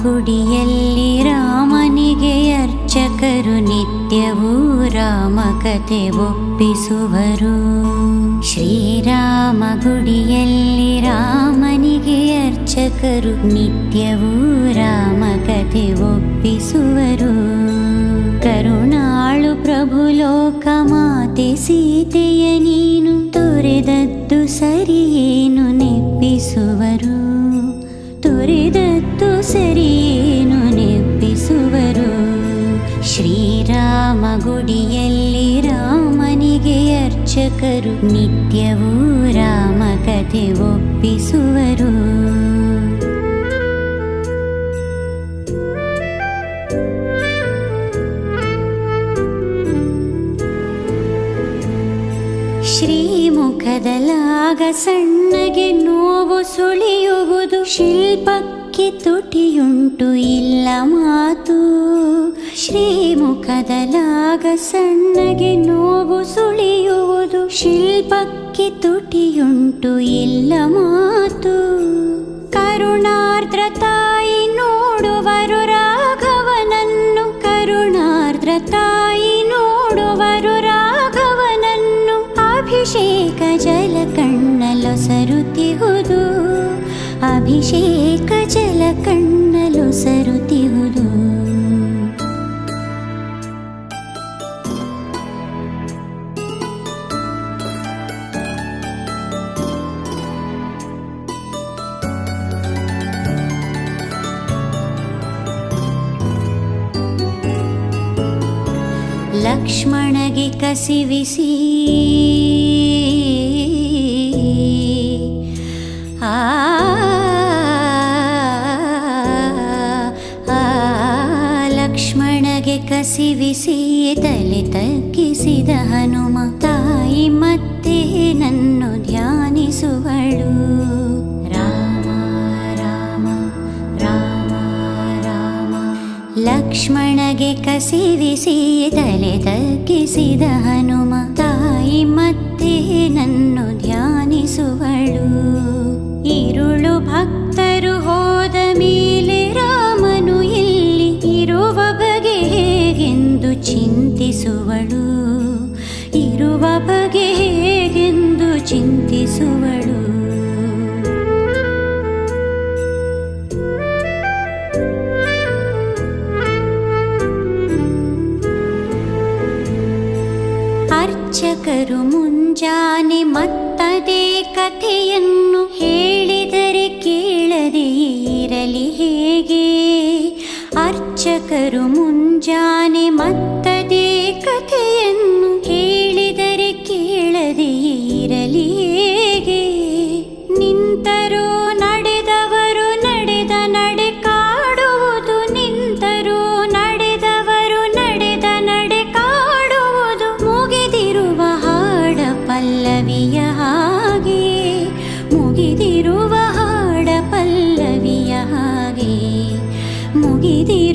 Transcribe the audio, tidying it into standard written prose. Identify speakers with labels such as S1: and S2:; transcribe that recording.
S1: ಗುಡಿಯಲ್ಲಿ ರಾಮನಿಗೆ ಅರ್ಚಕರು ನಿತ್ಯವೂ ರಾಮಕಥೆ ಒಪ್ಪಿಸುವರು. ಶ್ರೀರಾಮ ಗುಡಿಯಲ್ಲಿ ರಾಮನಿಗೆ ಅರ್ಚಕರು ನಿತ್ಯವೂ ರಾಮಕಥೆ ಒಪ್ಪಿಸುವರು. ಕರುಣಾಳು ಪ್ರಭು ಲೋಕ ಮಾತೆ ಸೀತೆಯ ನೀನು ತೊರೆದದ್ದು ಸರಿಯೇನು ನೆಪ್ಪಿಸುವರು. ತೊರೆದದ್ದು ಸರಿಯೇನು ನೆಪ್ಪಿಸುವರು. ಶ್ರೀರಾಮ ಗುಡಿಯಲ್ಲಿ ರಾಮನಿಗೆ ಅರ್ಚಕರು ನಿತ್ಯವೂ ರಾಮಕಥೆ ಒಪ್ಪಿಸುವರು. ಶ್ರೀಮುಖದಲಾಗ ಸಣ್ಣಗೆ ನೋವು ಸುಳಿಯುವುದು, ಶಿಲ್ಪಕ್ಕೆ ತುಟಿಯುಂಟು ಇಲ್ಲ ಮಾತು. ಶ್ರೀಮುಖದಲಾಗ ಸಣ್ಣಗೆ ನೋವು ಸುಳಿಯುವುದು, ಶಿಲ್ಪಕ್ಕೆ ತುಟಿಯುಂಟು ಇಲ್ಲ ಮಾತು. ಕರುಣಾರ್ದ್ರ ತಾಯಿ ನೋಡುವರು ರಾಘವನನ್ನು, ಕರುಣಾರ್ದ್ರ ತಾಯಿ ನೋಡುವರು ರಾಘವನನ್ನು. ಅಭಿಷೇಕ ಜಲ ಕಣ್ಣಲೊಸರುತ್ತಿಹುದು, ಅಭಿಷೇಕ ಜಲ ಕಣ್ಣಲೊಸರುತ್ತಿಹುದು. ಲಕ್ಷ್ಮಣಗೆ ಕಸಿವಿಸಿ ಲಕ್ಷ್ಮಣಗೆ ಕಸಿವಿಸಿ ತಲೆ ತಗ್ಗಿಸಿದ ಹನುಮ, ತಾಯಿ ಮತ್ತೆ ನನ್ನು ಧ್ಯಾನಿಸುವಳು. ರಾಮ ರಾಮ ರಾಮ ರಾಮ. ಲಕ್ಷ್ಮಣಗೆ ಕಸಿವಿಸಿ ತಲೆ ತಗ್ಗಿಸಿದ ಹನುಮ, ತಾಯಿ ಮತ್ತೆ ನನ್ನು ಧ್ಯಾನಿಸುವಳು. ഇരുಳು ಭಕ್ತರು ಹೋದ ಮೇಲೆ ರಾಮನು ಇಲ್ಲಿ ಇರುವ ಬಗೆ ಹೇಗೆಂದು ಚಿಂತಿಸುವಳು, ಇರುವ ಬಗೆ ಹೇಗೆಂದು ಚಿಂತಿಸುವಳು. ಅರ್ಚಕರು ಮುಂಜಾನೆ ಮತ್ತದೇ ಕಥೆಯನ್ನು ಹೇಳಿದರೆ ಕೇಳದೆ ಇರಲಿ ಹೇಗೆ. ಅರ್ಚಕರು ಮುಂಜಾನೆ ಮತ್ತದೇ ಕಥೆಯನ್ನು ಹೇಳಿದರೆ ಕೇಳದೆ ಇರಲಿ ಹೇಗೆ. ನಿಂತರೂ ನಡೆದವರು ನಡೆದ ನಡೆ ಕಾಡುವುದು, ನಿಂತರೂ ನಡೆದವರು ನಡೆದ ನಡೆ ಕಾಡುವುದು. ಮುಗಿದಿರುವ ಹಾಡ ಪಲ್ಲವಿಯ ಹಾಗೆ, ಮುಗಿದಿರುವ ಹಾಡ ಪಲ್ಲವಿಯ ಹಾಗೆ, ಮುಗಿದಿರುವ